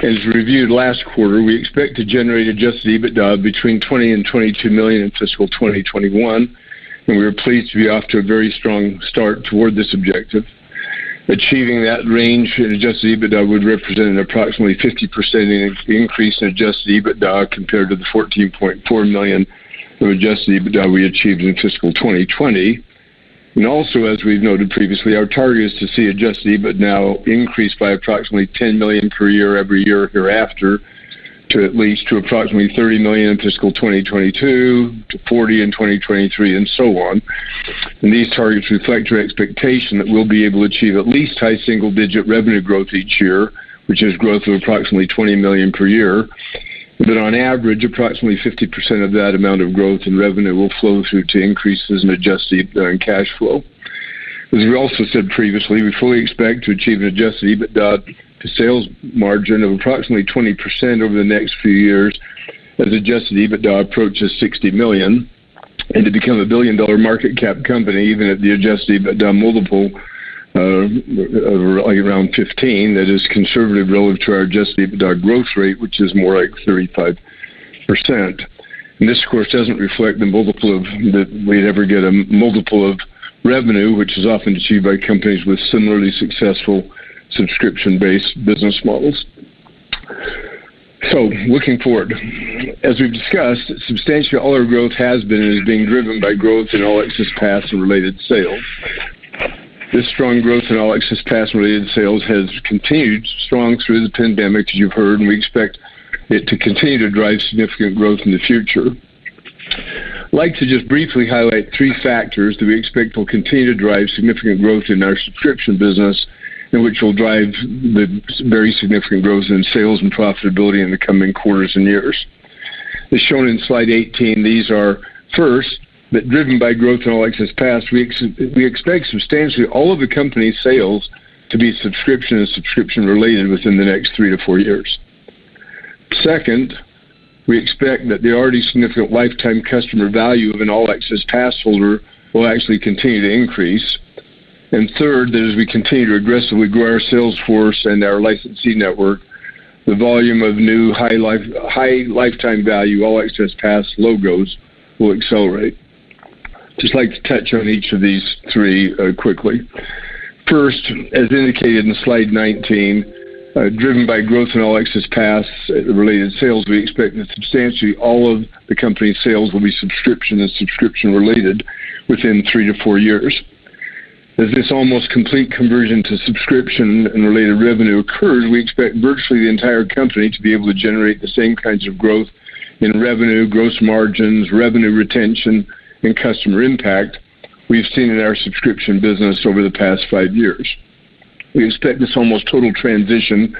As reviewed last quarter, we expect to generate adjusted Ebitda of between $20 and $22 million in fiscal 2021, and we are pleased to be off to a very strong start toward this objective. Achieving that range in adjusted Ebitda would represent an approximately 50% increase in adjusted Ebitda compared to the $14.4 million of adjusted Ebitda we achieved in fiscal 2020. And also, as we've noted previously, our target is to see adjusted EBIT now increase by approximately $10 million per year every year hereafter, to at least to approximately $30 million in fiscal 2022, to $40 in 2023, and so on. And these targets reflect our expectation that we'll be able to achieve at least high single-digit revenue growth each year, which is growth of approximately $20 million per year. But on average, approximately 50% of that amount of growth in revenue will flow through to increases in adjusted EBITDA and cash flow. As we also said previously, we fully expect to achieve an adjusted EBITDA to sales margin of approximately 20% over the next few years as adjusted EBITDA approaches $60 million, and to become a billion-dollar market cap company, even at the adjusted EBITDA multiple around 15, that is conservative relative to our adjusted EBITDA growth rate, which is more like 35%. And this, of course, doesn't reflect the multiple of that we'd ever get a multiple of revenue, which is often achieved by companies with similarly successful subscription-based business models. So, looking forward, as we've discussed, substantially all our growth has been and is being driven by growth in All Access Pass and related sales. This strong growth in All Access Pass and related sales has continued strong through the pandemic, as you've heard, and we expect it to continue to drive significant growth in the future. I'd like to just briefly highlight three factors that we expect will continue to drive significant growth in our subscription business, and which will drive the very significant growth in sales and profitability in the coming quarters and years. As shown in slide 18, these are, first, that driven by growth in All Access Pass, we expect substantially all of the company's sales to be subscription and subscription-related within the next 3 to 4 years. Second, we expect that the already significant lifetime customer value of an All Access Pass holder will actually continue to increase. And third, that as we continue to aggressively grow our sales force and our licensee network, the volume of new high lifetime value All Access Pass logos will accelerate. Just like to touch on each of these three quickly. First, as indicated in slide 19, driven by growth in All Access Pass related sales, we expect that substantially all of the company's sales will be subscription and subscription related within 3 to 4 years. As this almost complete conversion to subscription and related revenue occurs, we expect virtually the entire company to be able to generate the same kinds of growth in revenue, gross margins, revenue retention, and customer impact we've seen in our subscription business over the past 5 years. We expect this almost total transition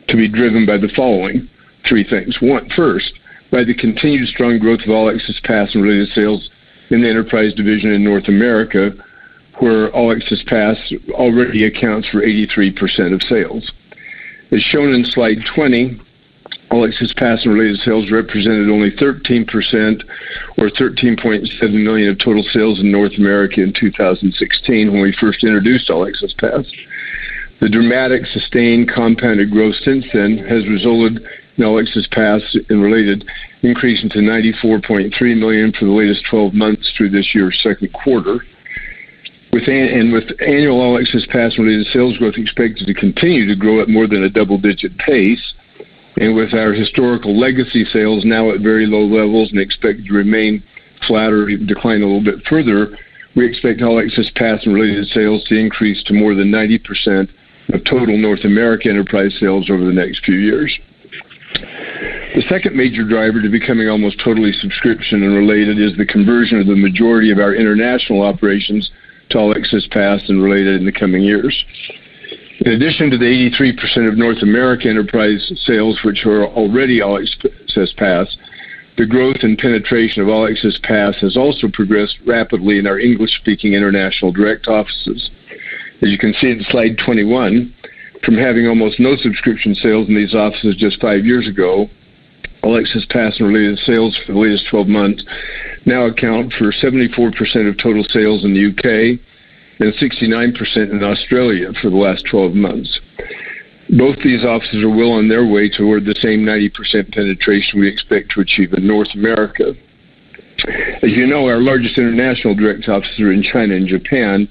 to be driven by the following three things. First, by the continued strong growth of All Access Pass and related sales in the enterprise division in North America, where All Access Pass already accounts for 83% of sales. As shown in slide 20, All Access Pass and related sales represented only 13% or $13.7 million of total sales in North America in 2016 when we first introduced All Access Pass. The dramatic, sustained, compounded growth since then has resulted in All Access Pass and related increasing to $94.3 million for the latest 12 months through this year's second quarter. With annual All Access Pass and related sales growth expected to continue to grow at more than a double-digit pace, and with our historical legacy sales now at very low levels and expected to remain flat or decline a little bit further, we expect All Access Pass and related sales to increase to more than 90% of total North America enterprise sales over the next few years. The second major driver to becoming almost totally subscription and related is the conversion of the majority of our international operations to All Access Pass and related in the coming years. In addition to the 83% of North America enterprise sales, which are already All Access Pass, the growth and penetration of All Access Pass has also progressed rapidly in our English-speaking international direct offices. As you can see in slide 21, from having almost no subscription sales in these offices just 5 years ago, All Access Pass and related sales for the latest 12 months now account for 74% of total sales in the UK and 69% in Australia for the last 12 months. Both these offices are well on their way toward the same 90% penetration we expect to achieve in North America. As you know, our largest international direct offices are in China and Japan,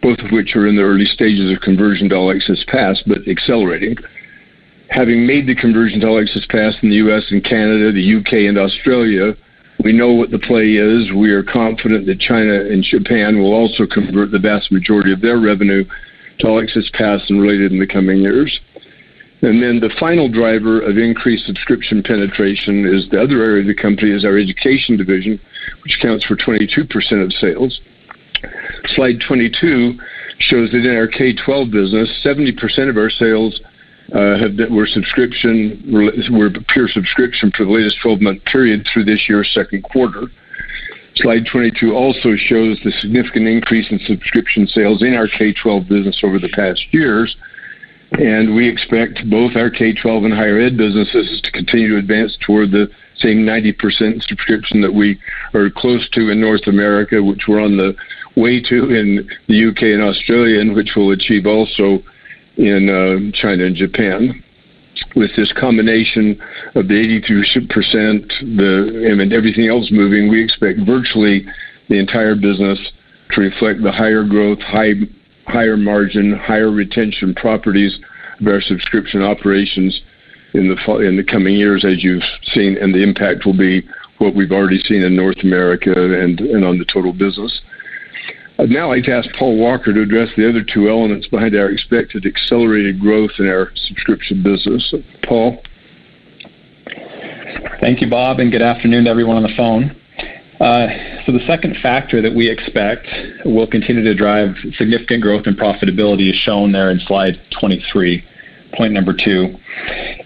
both of which are in the early stages of conversion to All Access Pass, but accelerating. Having made the conversion to All Access Pass in the U.S. and Canada, the UK and Australia, we know what the play is. We are confident that China and Japan will also convert the vast majority of their revenue to All Access Pass and related in the coming years. And then the final driver of increased subscription penetration is the other area of the company is our education division, which accounts for 22% of sales. Slide 22 shows that in our K-12 business, 70% of our sales were pure subscription for the latest 12-month period through this year's second quarter. Slide 22 also shows the significant increase in subscription sales in our K-12 business over the past years, and we expect both our K-12 and higher ed businesses to continue to advance toward the same 90% subscription that we are close to in North America, which we're on the way to in the UK and Australia, and which we'll achieve also in China and Japan. With this combination of the 82% and everything else moving, we expect virtually the entire business to reflect the higher growth, higher margin, higher retention properties of our subscription operations in the coming years, as you've seen, and the impact will be what we've already seen in North America and on the total business. I'd now like to ask Paul Walker to address the other two elements behind our expected accelerated growth in our subscription business. Paul? Thank you, Bob, and good afternoon to everyone on the phone. So the second factor that we expect will continue to drive significant growth and profitability is shown there in slide 23, point number 2.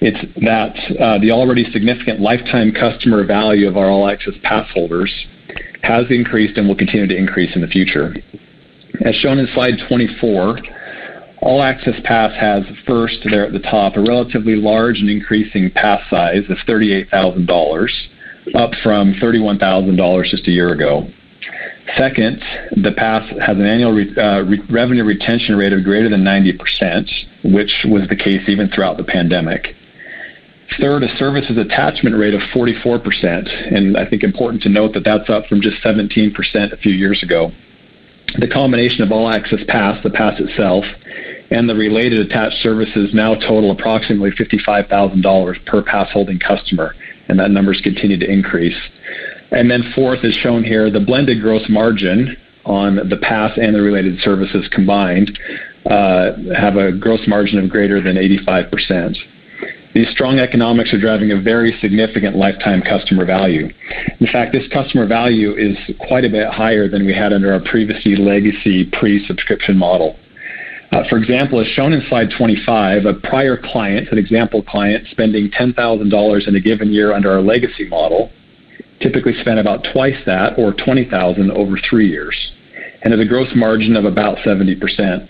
It's that the already significant lifetime customer value of our All Access Pass holders has increased and will continue to increase in the future. As shown in slide 24, All Access Pass has first there at the top a relatively large and increasing pass size of $38,000, up from $31,000 just a year ago. Second, the pass has an annual revenue retention rate of greater than 90%, which was the case even throughout the pandemic. Third, a services attachment rate of 44%, and I think important to note that that's up from just 17% a few years ago. The combination of All Access Pass, the pass itself, and the related attached services now total approximately $55,000 per pass holding customer, and that number's continued to increase. And then fourth, is shown here, the blended gross margin on the pass and the related services combined have a gross margin of greater than 85%. These strong economics are driving a very significant lifetime customer value. In fact, this customer value is quite a bit higher than we had under our previously legacy pre-subscription model. For example, as shown in slide 25, a prior client, an example client, spending $10,000 in a given year under our legacy model, typically spent about twice that, or $20,000 over 3 years, and has a gross margin of about 70%.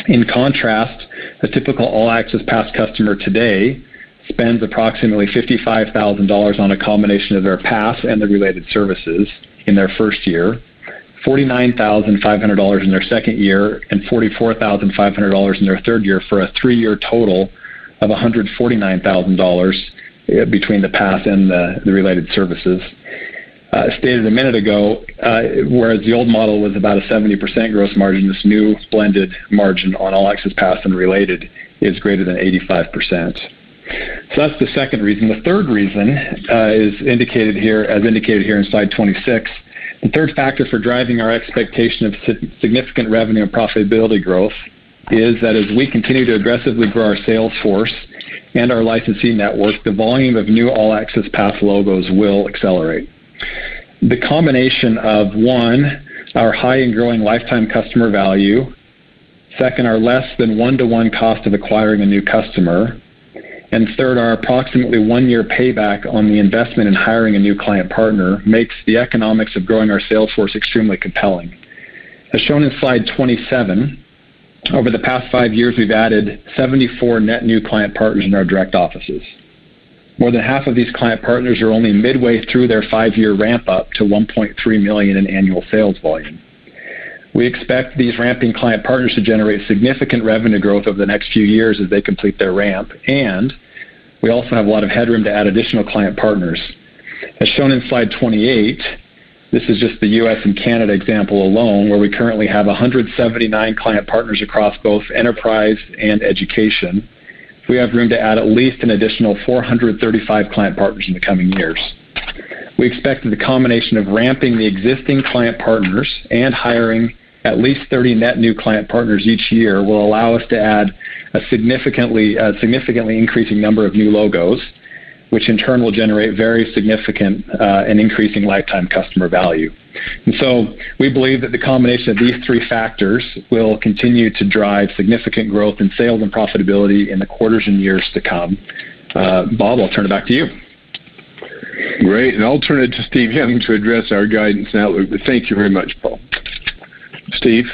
In contrast, a typical All Access Pass customer today spends approximately $55,000 on a combination of their pass and the related services in their first year, $49,500 in their second year, and $44,500 in their third year, for a 3-year total of $149,000 between the pass and the related services. Stated a minute ago, whereas the old model was about a 70% gross margin, this new blended margin on All Access Pass and related is greater than 85%. So that's the second reason. The third reason is indicated here in slide 26. The third factor for driving our expectation of significant revenue and profitability growth is that as we continue to aggressively grow our sales force and our licensee network, the volume of new All Access Pass logos will accelerate. The combination of, one, our high and growing lifetime customer value, second, our less than 1-to-1 cost of acquiring a new customer, and third, our approximately 1-year payback on the investment in hiring a new client partner makes the economics of growing our sales force extremely compelling. As shown in slide 27, over the past 5 years, we've added 74 net new client partners in our direct offices. More than half of these client partners are only midway through their 5-year ramp up to $1.3 million in annual sales volume. We expect these ramping client partners to generate significant revenue growth over the next few years as they complete their ramp, and we also have a lot of headroom to add additional client partners. As shown in slide 28, this is just the U.S. and Canada example alone, where we currently have 179 client partners across both enterprise and education. We have room to add at least an additional 435 client partners in the coming years. We expect that the combination of ramping the existing client partners and hiring at least 30 net new client partners each year will allow us to add a significantly increasing number of new logos, which in turn will generate very significant and increasing lifetime customer value. And so we believe that the combination of these three factors will continue to drive significant growth in sales and profitability in the quarters and years to come. Bob, I'll turn it back to you. Great, and I'll turn it to Steve Young to address our guidance and outlook, but thank you very much, Paul. Steve?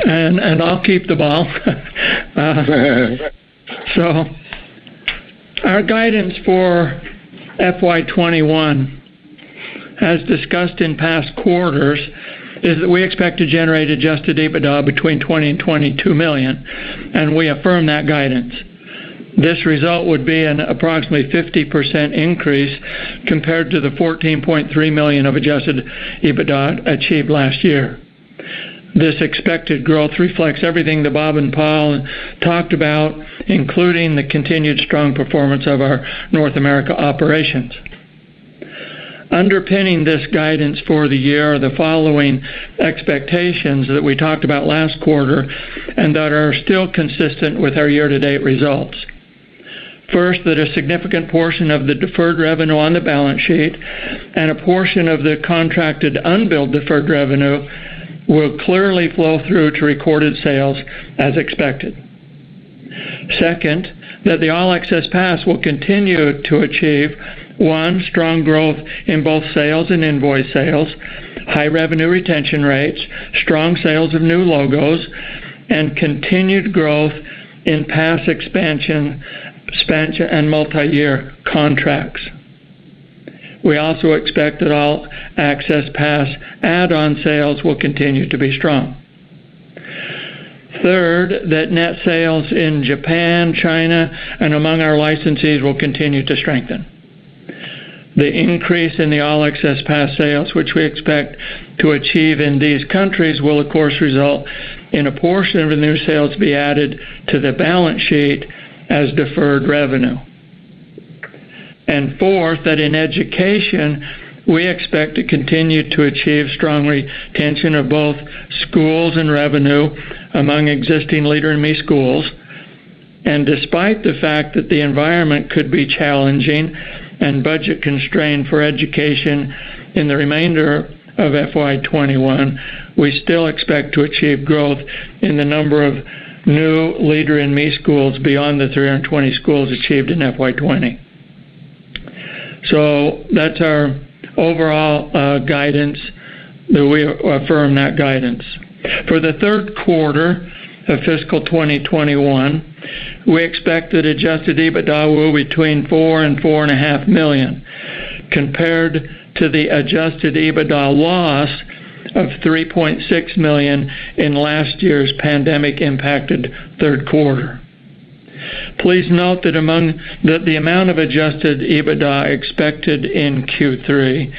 And I'll keep the ball. So our guidance for FY21, as discussed in past quarters, is that we expect to generate adjusted Ebitda between 20 and 22 million, and we affirm that guidance. This result would be an approximately 50% increase compared to the 14.3 million of adjusted Ebitda achieved last year. This expected growth reflects everything that Bob and Paul talked about, including the continued strong performance of our North America operations. Underpinning this guidance for the year are the following expectations that we talked about last quarter and that are still consistent with our year-to-date results. First, that a significant portion of the deferred revenue on the balance sheet and a portion of the contracted unbilled deferred revenue will clearly flow through to recorded sales as expected. Second, that the All Access Pass will continue to achieve, one, strong growth in both sales and invoice sales, high revenue retention rates, strong sales of new logos, and continued growth in pass expansion and multi-year contracts. We also expect that All Access Pass add-on sales will continue to be strong. Third, that net sales in Japan, China, and among our licensees will continue to strengthen. The increase in the All Access Pass sales, which we expect to achieve in these countries, will of course result in a portion of the new sales to be added to the balance sheet as deferred revenue. And fourth, that in education, we expect to continue to achieve strong retention of both schools and revenue among existing Leader in Me schools. And despite the fact that the environment could be challenging and budget constrained for education in the remainder of FY21, we still expect to achieve growth in the number of new Leader in Me schools beyond the 320 schools achieved in FY20. So that's our overall guidance, that we affirm that guidance. For the third quarter of fiscal 2021, we expect that adjusted Ebitda will be between 4 and 4.5 million, compared to the adjusted Ebitda loss of 3.6 million in last year's pandemic-impacted third quarter. Please note that the amount of adjusted Ebitda expected in Q3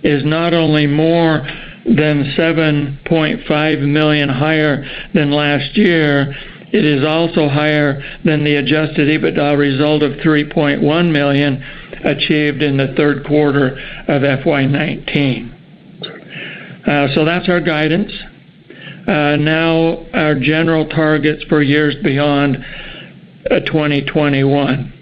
is not only more than 7.5 million higher than last year, it is also higher than the adjusted Ebitda result of 3.1 million achieved in the third quarter of FY19. So that's our guidance. Now our general targets for years beyond 2021.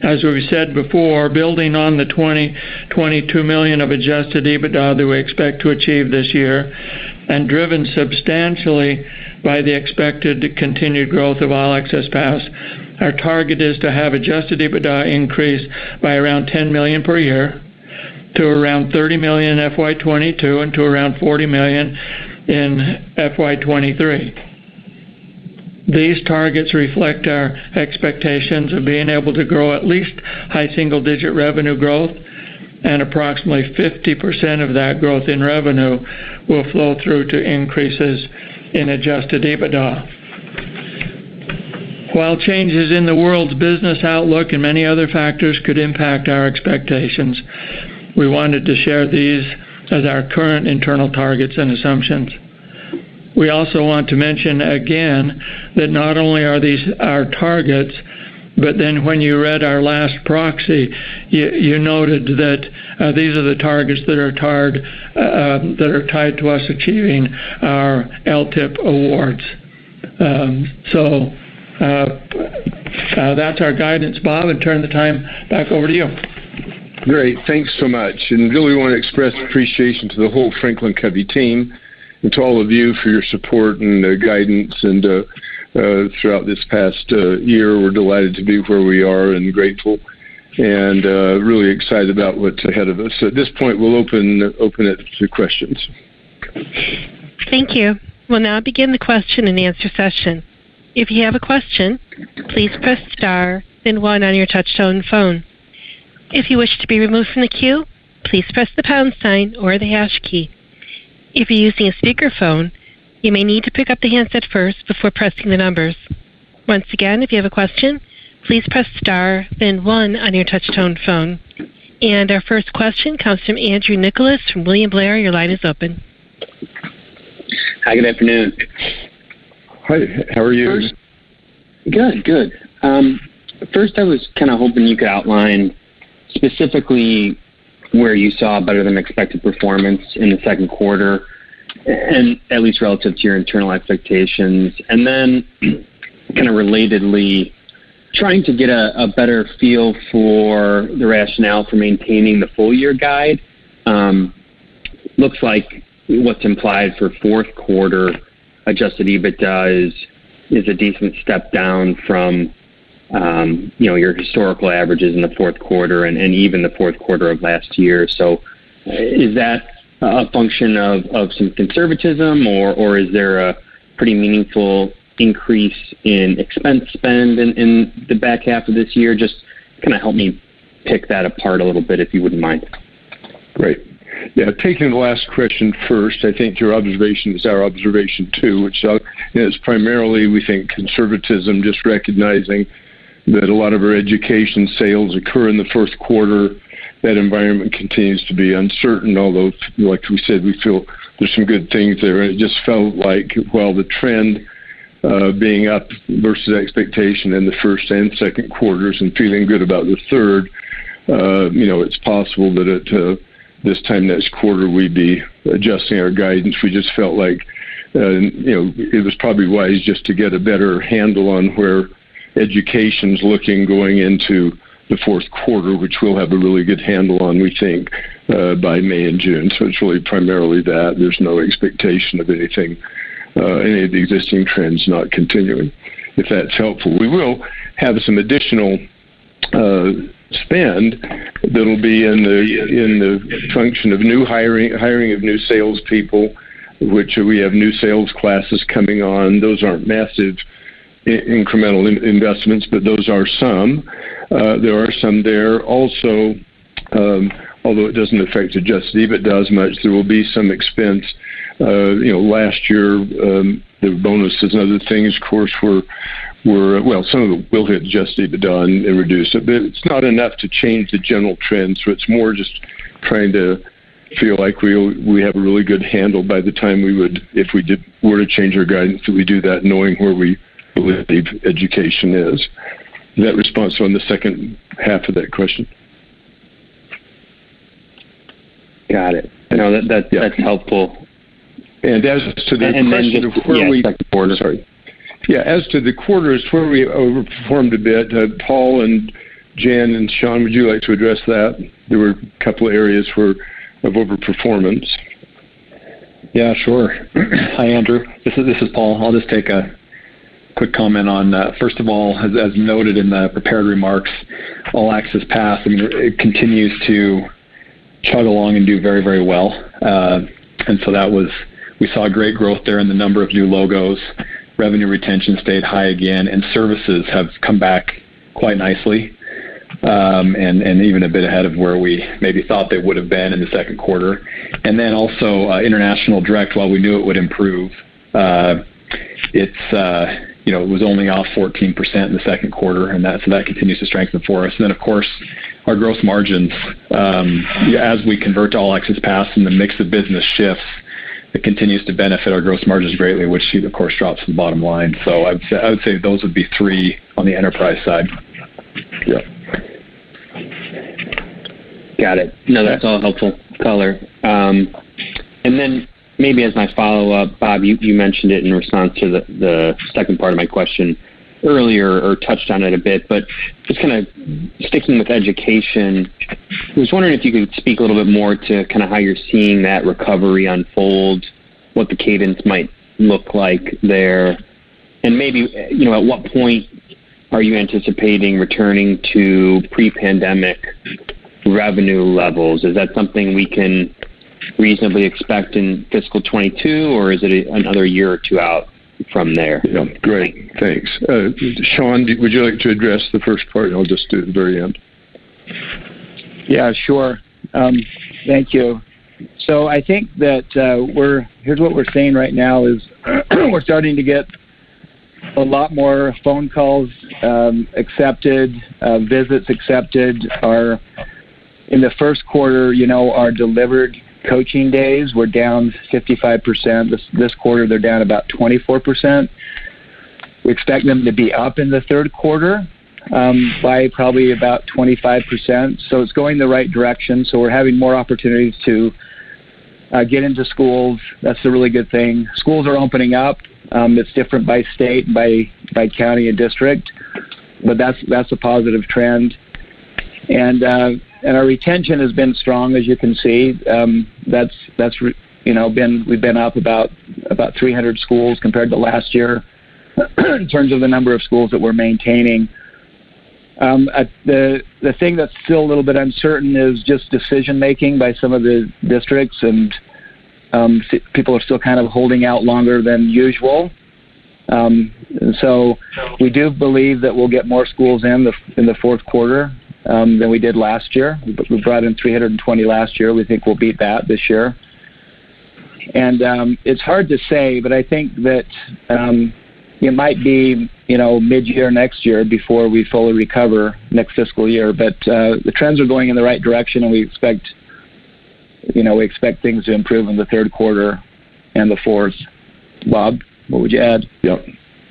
As we've said before, building on the 22 million of adjusted Ebitda that we expect to achieve this year, and driven substantially by the expected continued growth of All Access Pass, our target is to have adjusted Ebitda increase by around 10 million per year, to around 30 million in FY22 and to around 40 million in FY23. These targets reflect our expectations of being able to grow at least high single-digit revenue growth and approximately 50% of that growth in revenue will flow through to increases in adjusted Ebitda. While changes in the world's business outlook and many other factors could impact our expectations, we wanted to share these as our current internal targets and assumptions. We also want to mention again that not only are these our targets, but then when you read our last proxy, you noted that these are the targets that are tied to us achieving our LTIP awards. That's our guidance, Bob, and turn the time back over to you. Great. Thanks so much. And really want to express appreciation to the whole Franklin Covey team and to all of you for your support and guidance. And throughout this past year, we're delighted to be where we are and grateful and really excited about what's ahead of us. At this point, we'll open it to questions. Thank you. We'll now begin the question and answer session. If you have a question, please press star, then 1 on your touch-tone phone. If you wish to be removed from the queue, please press the pound sign or the hash key. If you're using a speakerphone, you may need to pick up the handset first before pressing the numbers. Once again, if you have a question, please press star, then 1 on your touch-tone phone. And our first question comes from Andrew Nicholas from William Blair. Your line is open. Hi, good afternoon. Hi, how are you? Good. First, I was kind of hoping you could outline specifically where you saw better than expected performance in the second quarter, and at least relative to your internal expectations. And then, kind of relatedly, trying to get a better feel for the rationale for maintaining the full year guide. Looks like what's implied for fourth quarter adjusted Ebitda is a decent step down from your historical averages in the fourth quarter and even the fourth quarter of last year. So is that a function of some conservatism, or is there a pretty meaningful increase in expense spend in the back half of this year? Just kind of help me pick that apart a little bit, if you wouldn't mind. Great. Yeah, taking the last question first, I think your observation is our observation too, which is primarily, we think, conservatism, just recognizing that a lot of our education sales occur in the first quarter. That environment continues to be uncertain, although, like we said, we feel there's some good things there. And it just felt like, while the trend being up versus expectation in the first and second quarters and feeling good about the third, it's possible that at this time next quarter we'd be adjusting our guidance. We just felt like, it was probably wise just to get a better handle on where education's looking going into the fourth quarter, which we'll have a really good handle on, we think, by May and June. So it's really primarily that. There's no expectation of anything, any of the existing trends not continuing, if that's helpful. We will have some additional spend that'll be in the function of new hiring of new salespeople, which we have new sales classes coming on. Those aren't massive incremental investments, but those are some. There are some there. Also, although it doesn't affect adjusted Ebitda as much, there will be some expense. Last year, the bonuses and other things, of course, were some of it will hit adjusted Ebitda and reduce it, but it's not enough to change the general trend. So it's more just trying to feel like we have a really good handle by the time we would, if we were to change our guidance, that we do that knowing where we believe education is. Is that response on the second half of that question? Got it. No, that's helpful. And as to the question of where sorry. Yeah, as to the quarters where we overperformed a bit, Paul and Jan and Sean, would you like to address that? There were a couple of areas of overperformance. Yeah, sure. Hi, Andrew. This is Paul. I'll just take a quick comment on first of all, as noted in the prepared remarks, All Access Pass, it continues to chug along and do very, very well. And so we saw great growth there in the number of new logos. Revenue retention stayed high again, and services have come back quite nicely. and even a bit ahead of where we maybe thought they would have been in the second quarter. And then also international direct, while we knew it would improve, it was only off 14% in the second quarter, and that continues to strengthen for us. And then, of course, our gross margins, as we convert to All Access Pass and the mix of business shifts, it continues to benefit our gross margins greatly, which, of course, drops to the bottom line. So I would say those would be three on the enterprise side. Yeah. Got it. No, that's all helpful color. And then maybe as my follow-up, Bob, you mentioned it in response to the second part of my question earlier, or touched on it a bit, but just kind of sticking with education, I was wondering if you could speak a little bit more to kind of how you're seeing that recovery unfold, what the cadence might look like there, and maybe, at what point are you anticipating returning to pre-pandemic revenue levels? Is that something we can reasonably expect in fiscal 22, or is it another year or two out from there? Yeah, great. Thanks. Sean, would you like to address the first part? I'll just do it at the very end. Yeah, sure. Thank you. So I think that here's what we're seeing right now is we're starting to get a lot more phone calls accepted, visits accepted. In the first quarter, our delivered coaching days were down 55%. This quarter, they're down about 24%. We expect them to be up in the third quarter by probably about 25%. So it's going the right direction. So we're having more opportunities to get into schools. That's a really good thing. Schools are opening up. It's different by state, by county and district, but that's a positive trend. And our retention has been strong, as you can see. We've been up about 300 schools compared to last year in terms of the number of schools that we're maintaining. The thing that's still a little bit uncertain is just decision making by some of the districts, and people are still kind of holding out longer than usual. So we do believe that we'll get more schools in the fourth quarter than we did last year. We brought in 320 last year. We think we'll beat that this year. And it's hard to say, but I think that it might be mid-year next year before we fully recover next fiscal year. But the trends are going in the right direction, and we expect things to improve in the third quarter and the fourth. Bob, what would you add? Yeah.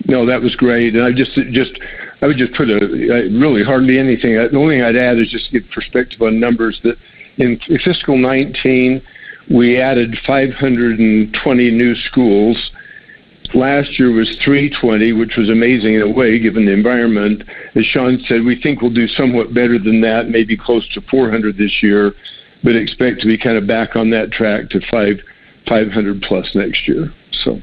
No, that was great. And I would just put really hardly anything. The only thing I'd add is just to get perspective on numbers, that in fiscal 19, we added 520 new schools. Last year was 320, which was amazing in a way, given the environment. As Sean said, we think we'll do somewhat better than that, maybe close to 400 this year, but expect to be kind of back on that track to 500 plus next year. So,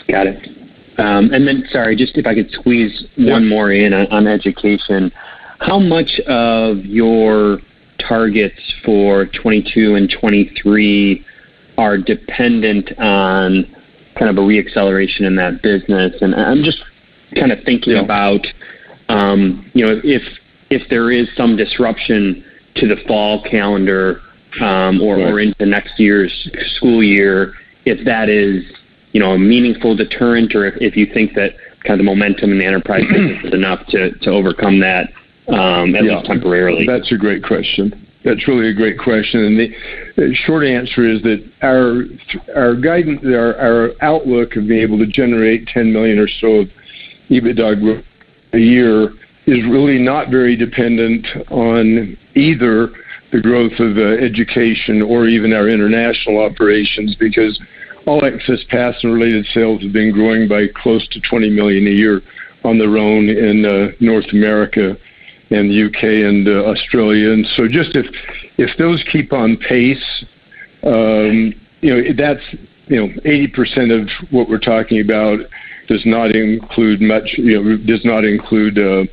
got it. And then, sorry, just if I could squeeze one more in on education. How much of your targets for 22 and 23 are dependent on kind of a reacceleration in that business? And I'm just kind of thinking about, if there is some disruption to the fall calendar or into next year's school year, if that is a meaningful deterrent, or if you think that kind of the momentum in the enterprise business is enough to overcome that, at least temporarily. That's a great question. That's really a great question. And the short answer is that our guidance, our outlook of being able to generate 10 million or so of Ebitda growth a year is really not very dependent on either the growth of education or even our international operations, because All Access Pass and related sales have been growing by close to 20 million a year on their own in North America and the UK and Australia. And so just if those keep on pace, that's 80% of what we're talking about does not include much, does not include a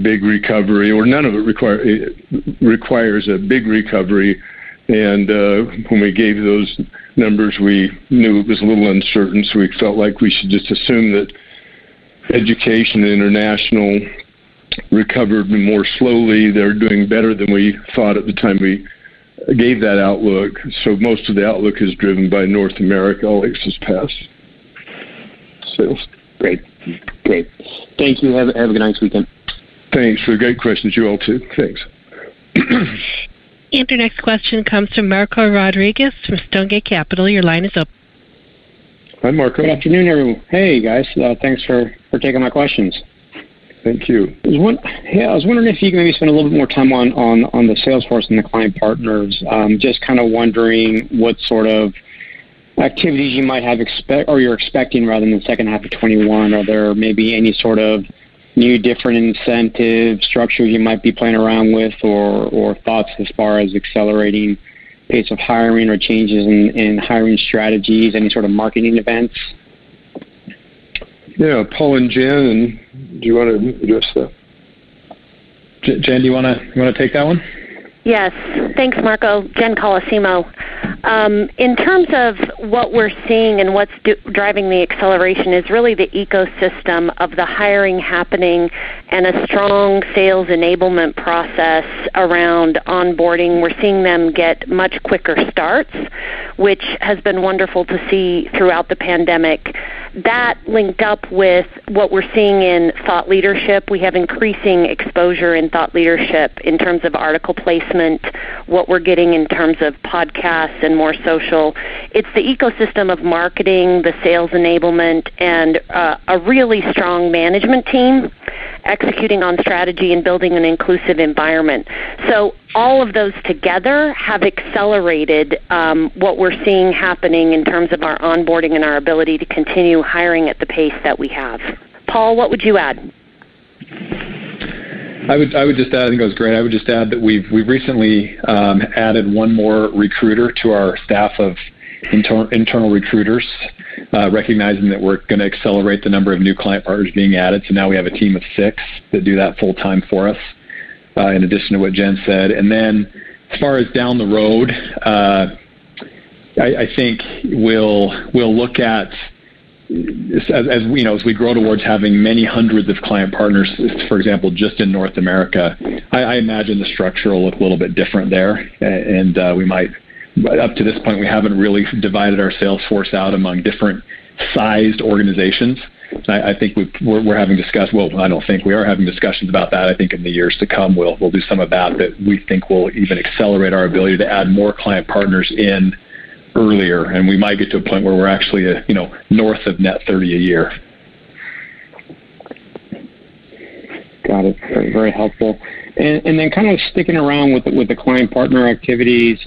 big recovery, or none of it requires a big recovery. And when we gave those numbers, we knew it was a little uncertain, so we felt like we should just assume that education and international recovered more slowly. They're doing better than we thought at the time we gave that outlook. So most of the outlook is driven by North America All Access Pass sales. Great. Thank you. Have a good nice weekend. Thanks for the great questions. You all too. Thanks. And our next question comes from Marco Rodriguez from Stonegate Capital. Your line is open. Hi, Marco. Good afternoon, everyone. Hey, guys. Thanks for taking my questions. Thank you. I was wondering if you could maybe spend a little bit more time on the sales force and the client partners. Just kind of wondering what sort of activities you might have you're expecting rather in the second half of 21. Are there maybe any sort of new different incentive structures you might be playing around with, or thoughts as far as accelerating pace of hiring or changes in hiring strategies, any sort of marketing events? Yeah, Paul and Jen, do you want to address that? Jen, do you want to take that one? Yes. Thanks, Marco. Jen Colosimo. In terms of what we're seeing and what's driving the acceleration is really the ecosystem of the hiring happening and a strong sales enablement process around onboarding. We're seeing them get much quicker starts, which has been wonderful to see throughout the pandemic. That linked up with what we're seeing in thought leadership. We have increasing exposure in thought leadership in terms of article placement, what we're getting in terms of podcasts and more social. It's the ecosystem of marketing, the sales enablement, and a really strong management team executing on strategy and building an inclusive environment. So all of those together have accelerated what we're seeing happening in terms of our onboarding and our ability to continue hiring at the pace that we have. Paul, what would you add? I would just add, I think it was great. I would just add that we've recently added one more recruiter to our staff of internal recruiters, recognizing that we're going to accelerate the number of new client partners being added. So now we have a team of 6 that do that full time for us, in addition to what Jen said. And then as far as down the road, I think we'll look at, as we grow towards having many hundreds of client partners, for example, just in North America, I imagine the structure will look a little bit different there, and we might. Up to this point, we haven't really divided our sales force out among different sized organizations. I think we're having discussions. Well, I don't think we are having discussions about that. I think in the years to come, we'll do some of that we think will even accelerate our ability to add more client partners in earlier, and we might get to a point where we're actually north of net 30 a year. Got it. Very, very helpful. And then kind of sticking around with the client partner activities,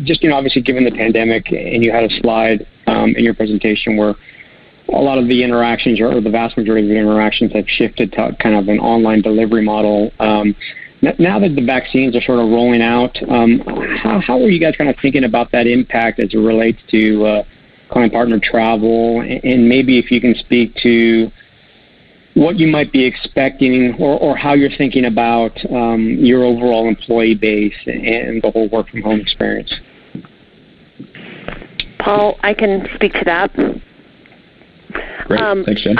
just obviously given the pandemic, and you had a slide in your presentation where a lot of the interactions, or the vast majority of the interactions, have shifted to kind of an online delivery model. Now that the vaccines are sort of rolling out, how are you guys kind of thinking about that impact as it relates to client partner travel? And maybe if you can speak to what you might be expecting, or how you're thinking about your overall employee base and the whole work from home experience. Paul, I can speak to that. Great. Thanks, Jen.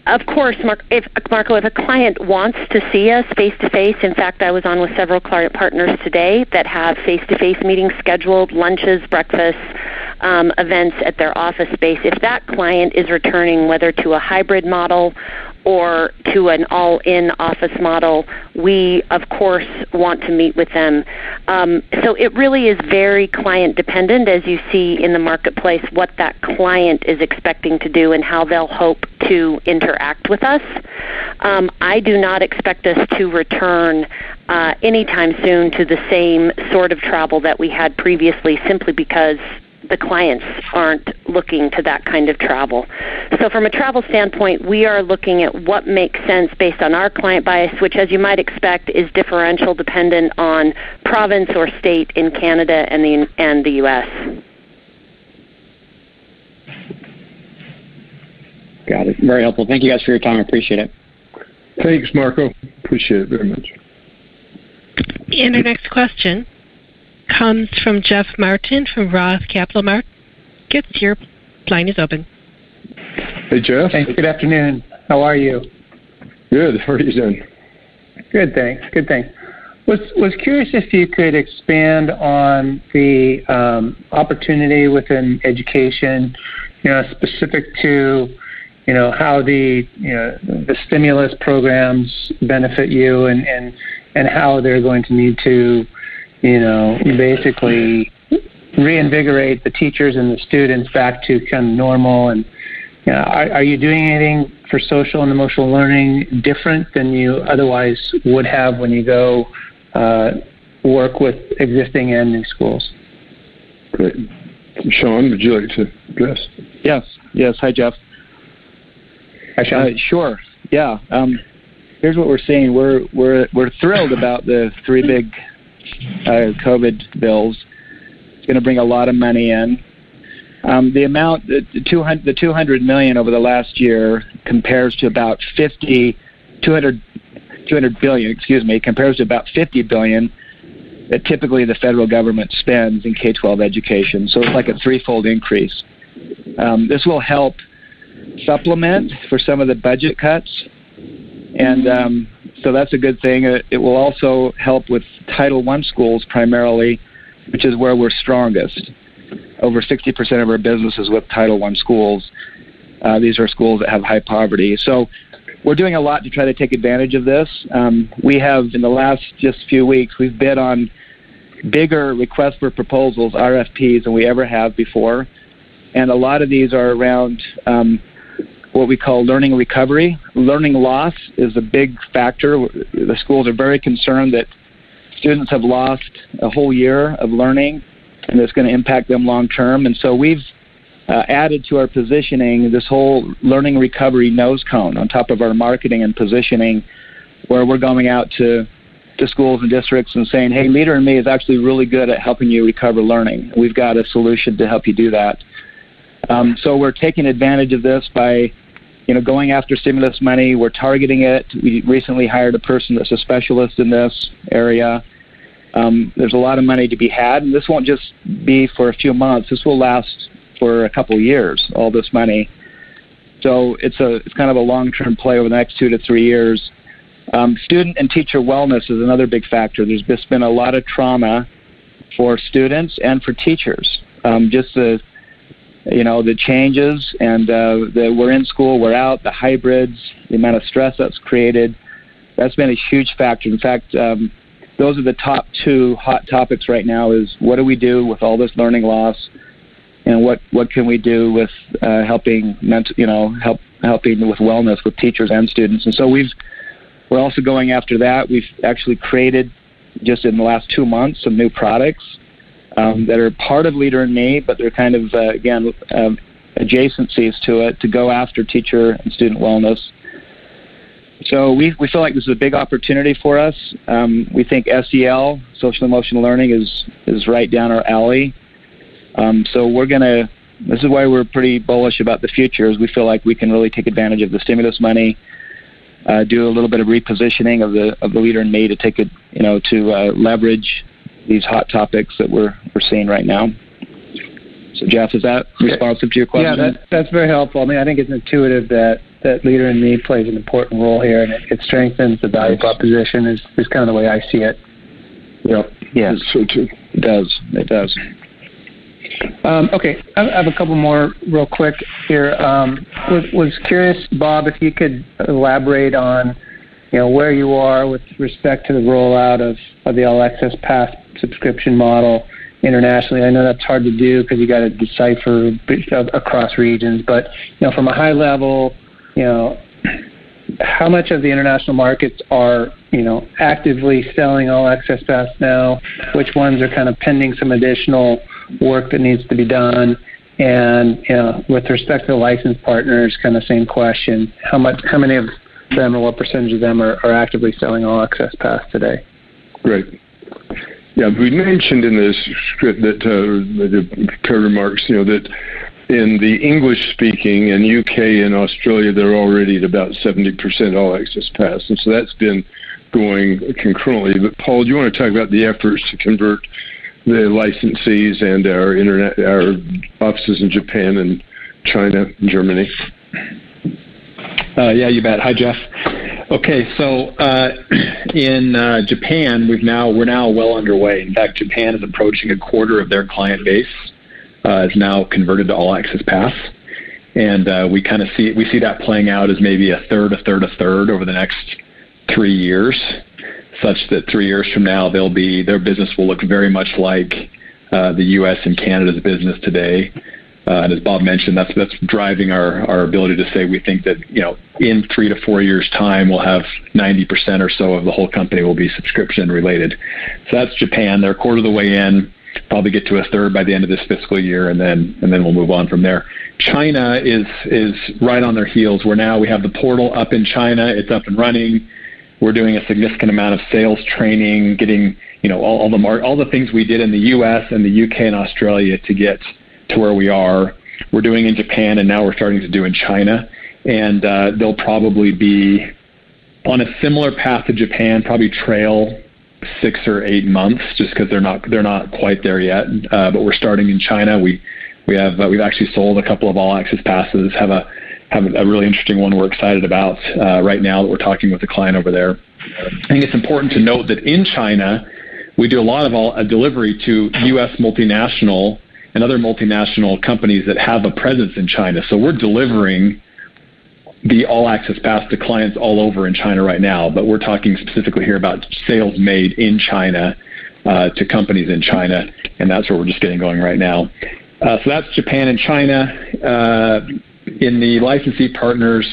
Of course, Marco, if a client wants to see us face-to-face, in fact, I was on with several client partners today that have face-to-face meetings scheduled, lunches, breakfasts, events at their office space. If that client is returning, whether to a hybrid model or to an all-in office model, we, of course, want to meet with them. So it really is very client-dependent, as you see in the marketplace, what that client is expecting to do and how they'll hope to interact with us. I do not expect us to return anytime soon to the same sort of travel that we had previously, simply because the clients aren't looking to that kind of travel. So from a travel standpoint, we are looking at what makes sense based on our client bias, which, as you might expect, is differential dependent on province or state in Canada and the U.S. Got it. Very helpful. Thank you guys for your time. I appreciate it. Thanks, Marco. Appreciate it very much. And our next question comes from Jeff Martin from Roth Capital Markets. Your line is open. Hey, Jeff. Thanks. Good afternoon. How are you? Good. How are you doing? Good, thanks. Was curious if you could expand on the opportunity within education, specific to, how the stimulus programs benefit you and how they're going to need to, basically reinvigorate the teachers and the students back to kind of normal. And are you doing anything for social and emotional learning different than you otherwise would have when you go work with existing and new schools? Great. Sean, would you like to address? Yes. Hi, Jeff. Hi, Sean. Sure. Yeah. Here's what we're seeing. We're thrilled about the three big COVID bills. It's going to bring a lot of money in. The amount, the $200 million over the last year compares to about 200 billion, compares to about 50 billion that typically the federal government spends in K-12 education. So it's like a threefold increase. This will help supplement for some of the budget cuts, and so that's a good thing. It will also help with Title I schools primarily, which is where we're strongest. Over 60% of our business is with Title I schools. These are schools that have high poverty. So we're doing a lot to try to take advantage of this. We have, in the last just few weeks, we've bid on bigger requests for proposals, RFPs, than we ever have before. And a lot of these are around what we call learning recovery. Learning loss is a big factor. The schools are very concerned that students have lost a whole year of learning, and it's going to impact them long term. And so we've added to our positioning this whole learning recovery nose cone on top of our marketing and positioning, where we're going out to schools and districts and saying, hey, Leader in Me is actually really good at helping you recover learning. We've got a solution to help you do that. So we're taking advantage of this by going after stimulus money. We're targeting it. We recently hired a person that's a specialist in this area. There's a lot of money to be had, and this won't just be for a few months. This will last for a couple years, all this money. So it's kind of a long-term play over the next 2 to 3 years. Student and teacher wellness is another big factor. There's just been a lot of trauma for students and for teachers. Just the changes and we're in school, we're out, the hybrids, the amount of stress that's created, that's been a huge factor. In fact, those are the top two hot topics right now is what do we do with all this learning loss, and what can we do with helping with wellness with teachers and students. And so we're also going after that. We've actually created, just in the last 2 months, some new products that are part of Leader in Me, but they're kind of, adjacencies to it to go after teacher and student wellness. So we feel like this is a big opportunity for us. We think SEL, social emotional learning, is right down our alley. So this is why we're pretty bullish about the future, is we feel like we can really take advantage of the stimulus money, do a little bit of repositioning of the Leader in Me to take it, to leverage these hot topics that we're seeing right now. So Jeff, is that responsive to your question? Yeah, that's very helpful. I mean, I think it's intuitive that Leader in Me plays an important role here, and it strengthens the value proposition is kind of the way I see it. Yep. Yeah. So too. It does. Okay, I have a couple more real quick here. Was curious, Bob, if you could elaborate on where you are with respect to the rollout of the All Access Pass subscription model internationally. I know that's hard to do because you got to decipher across regions, but from a high level, how much of the international markets are actively selling All Access Pass now? Which ones are kind of pending some additional work that needs to be done? And with respect to the license partners, kind of same question. How many of them, or what percentage of them are actively selling All Access Pass today? Great. Yeah, we mentioned in this script that the prepared remarks, that in the English-speaking and UK and Australia, they're already at about 70% All Access Pass, and so that's been going concurrently. But Paul, do you want to talk about the efforts to convert the licensees and our offices in Japan and China and Germany? Yeah, you bet. Hi, Jeff. Okay, so in Japan, we're now well underway. In fact, Japan is approaching a quarter of their client base is now converted to All Access Pass, and we see that playing out as maybe a third over the next 3 years, such that 3 years from now their business will look very much like the U.S. and Canada's business today. And as Bob mentioned, that's driving our ability to say we think that in 3 to 4 years' time we'll have 90% or so of the whole company will be subscription related. So that's Japan. They're a quarter of the way in. Probably get to a third by the end of this fiscal year, and then we'll move on from there. China is right on their heels. We have the portal up in China. It's up and running. We're doing a significant amount of sales training, getting all the things we did in the U.S. and the UK and Australia to get to where we are. We're doing in Japan, and now we're starting to do in China. And they'll probably be on a similar path to Japan, probably trail 6 or 8 months, just because they're not quite there yet. But we're starting in China. We've actually sold a couple of All Access Passes. Have a really interesting one we're excited about right now that we're talking with a client over there. I think it's important to note that in China, we do a lot of delivery to U.S. multinational and other multinational companies that have a presence in China. So we're delivering the All Access Pass to clients all over in China right now, but we're talking specifically here about sales made in China to companies in China, and that's where we're just getting going right now. So that's Japan and China. In the licensee partners,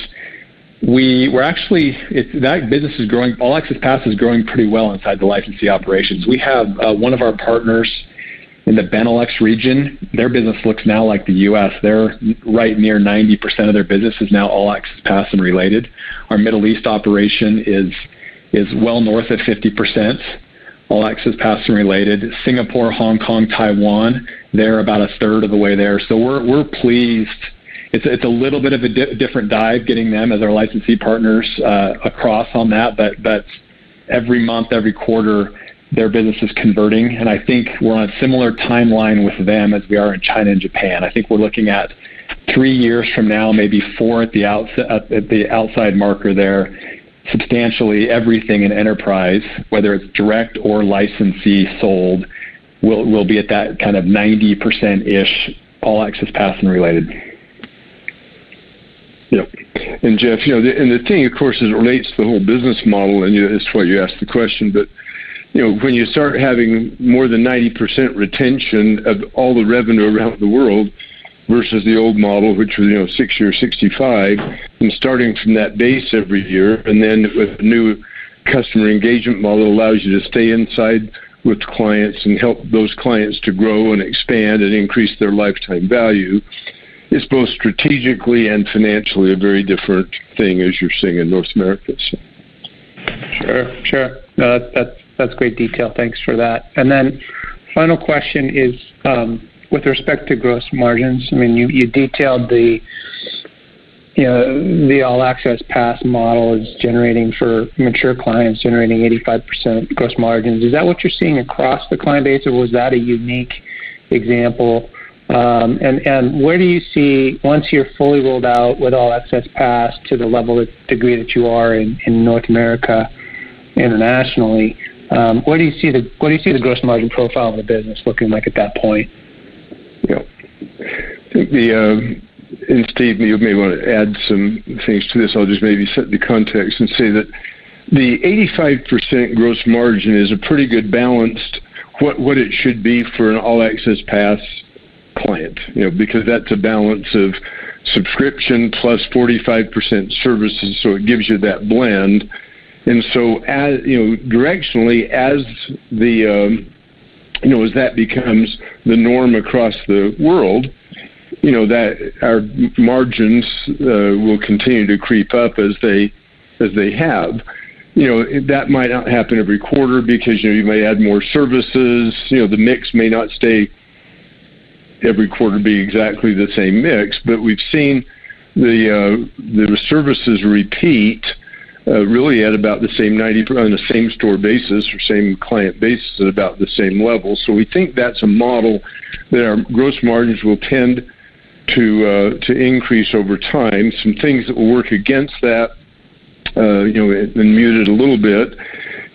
that business is growing. All Access Pass is growing pretty well inside the licensee operations. We have one of our partners in the Benelux region. Their business looks now like the U.S. They're right near 90% of their business is now All Access Pass and related. Our Middle East operation is well north of 50% All Access Pass and related. Singapore, Hong Kong, Taiwan, they're about a third of the way there. So we're pleased. It's a little bit of a different dive getting them as our licensee partners across on that, but every month, every quarter, their business is converting, and I think we're on a similar timeline with them as we are in China and Japan. I think we're looking at 3 years from now, maybe 4 at the outside marker there. Substantially everything in enterprise, whether it's direct or licensee sold, will be at that kind of 90%-ish All Access Pass and related. Yep. And Jeff, and the thing, of course, as it relates to the whole business model, and that's why you asked the question, but when you start having more than 90% retention of all the revenue around the world versus the old model, which was 60 or 65, and starting from that base every year, and then with a new customer engagement model allows you to stay inside with clients and help those clients to grow and expand and increase their lifetime value. It's both strategically and financially a very different thing as you're seeing in North America. So. Sure. No, that's great detail. Thanks for that. And then final question is with respect to gross margins. I mean, you detailed the All Access Pass model is generating for mature clients, generating 85% gross margins. Is that what you're seeing across the client base, or was that a unique example? And where do you see, once you're fully rolled out with All Access Pass to the degree that you are in North America, internationally, where do you see the gross margin profile of the business looking like at that point? Yeah, I think and Steve, you may want to add some things to this. I'll just maybe set the context and say that the 85% gross margin is a pretty good balanced what it should be for an All Access Pass client, because that's a balance of subscription plus 45% services, so it gives you that blend. And so, as directionally, as as that becomes the norm across the world, that our margins will continue to creep up as they have. That might not happen every quarter because you may add more services. The mix may not stay every quarter be exactly the same mix, but we've seen the services repeat really at about the same 90 on the same store basis or same client basis at about the same level. So we think that's a model that our gross margins will tend to increase over time. Some things that will work against that been muted a little bit,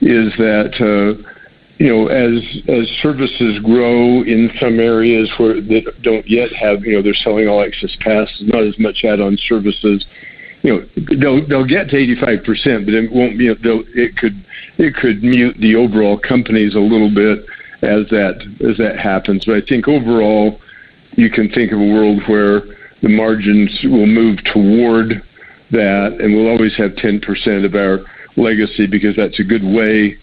is that as services grow in some areas where they don't yet have, they're selling All Access Passes, not as much add-on services. They'll get to 85%, but it won't be. It could mute the overall companies a little bit as that happens. But I think overall, you can think of a world where the margins will move toward that, and we'll always have 10% of our legacy, because that's a good way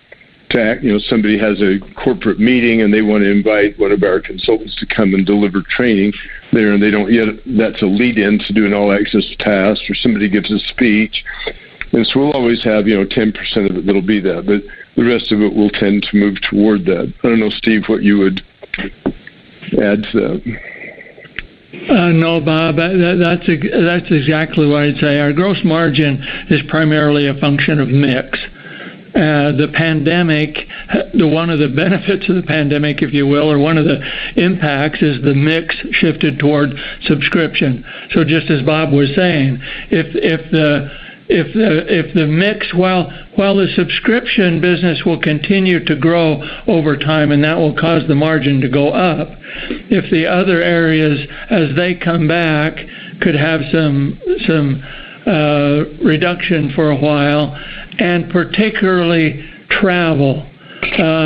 to act. Somebody has a corporate meeting and they want to invite one of our consultants to come and deliver training there, and they don't yet. That's a lead-in to do an All Access Pass, or somebody gives a speech, and so we'll always have 10% of it that'll be that, but the rest of it will tend to move toward that. I don't know, Steve, what you would add to that. No, Bob, that's exactly what I'd say. Our gross margin is primarily a function of mix. The pandemic, one of the benefits of the pandemic, if you will, or one of the impacts, is the mix shifted toward subscription. So just as Bob was saying, if the mix, while the subscription business will continue to grow over time, and that will cause the margin to go up, if the other areas, as they come back, could have some reduction for a while, and particularly travel.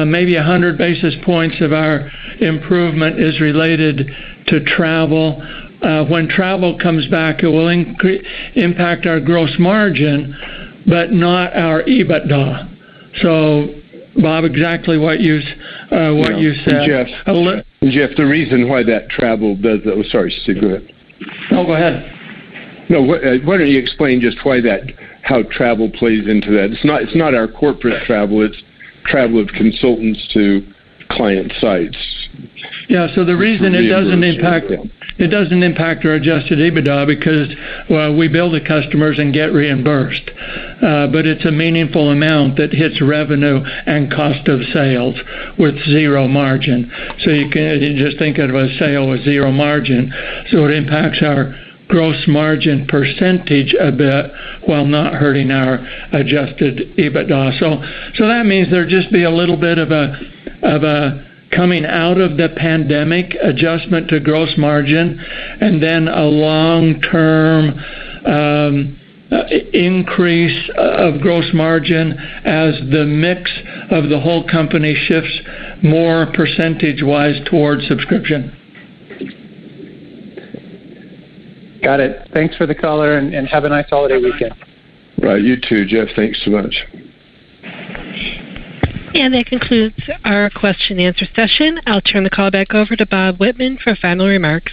Maybe 100 basis points of our improvement is related to travel. When travel comes back, it will impact our gross margin, but not our Ebitda. So, Bob, exactly what you said. Jeff, the reason why that travel does that. Oh, sorry, Steve, go ahead. No, go ahead. No, why don't you explain just how travel plays into that? It's not our corporate travel; it's travel of consultants to client sites. Yeah. So the reason it doesn't impact our adjusted EBITDA, because we bill the customers and get reimbursed, but it's a meaningful amount that hits revenue and cost of sales with zero margin. So you just think of a sale with zero margin. So it impacts our gross margin percentage a bit while not hurting our adjusted EBITDA. So that means there'll just be a little bit of a coming out of the pandemic adjustment to gross margin, and then a long-term increase of gross margin as the mix of the whole company shifts more percentage-wise towards subscription. Got it. Thanks for the color, and have a nice holiday weekend. Right, you too, Jeff. Thanks so much. And that concludes our question and answer session. I'll turn the call back over to Bob Whitman for final remarks.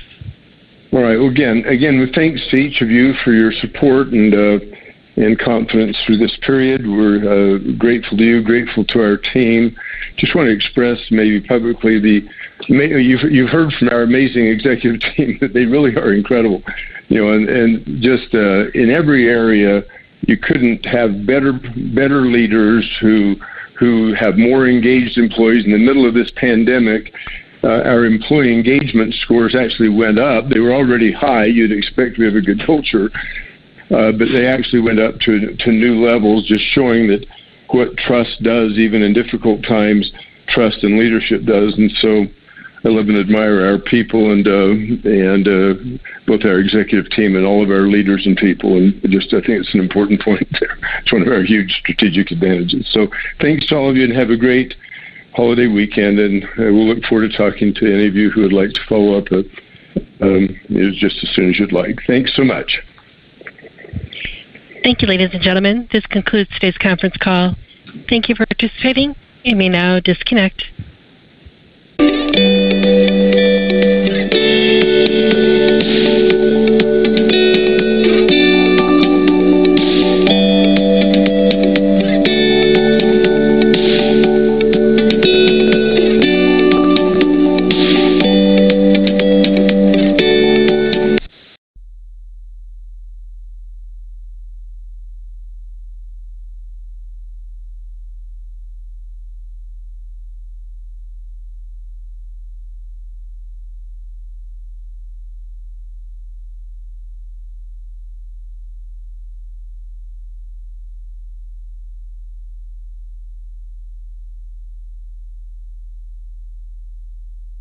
All right. Well, again, with thanks to each of you for your support and confidence through this period. We're grateful to you, grateful to our team. Just want to express maybe publicly you've heard from our amazing executive team that they really are incredible. And just in every area, you couldn't have better leaders who have more engaged employees. In the middle of this pandemic, our employee engagement scores actually went up. They were already high. You'd expect we have a good culture, but they actually went up to new levels, just showing that what trust does, even in difficult times, trust and leadership does. And so I love and admire our people and both our executive team and all of our leaders and people. And I think it's an important point there. It's one of our huge strategic advantages. So thanks to all of you, and have a great holiday weekend. And we'll look forward to talking to any of you who would like to follow up just as soon as you'd like. Thanks so much. Thank you, ladies and gentlemen. This concludes today's conference call. Thank you for participating. You may now disconnect.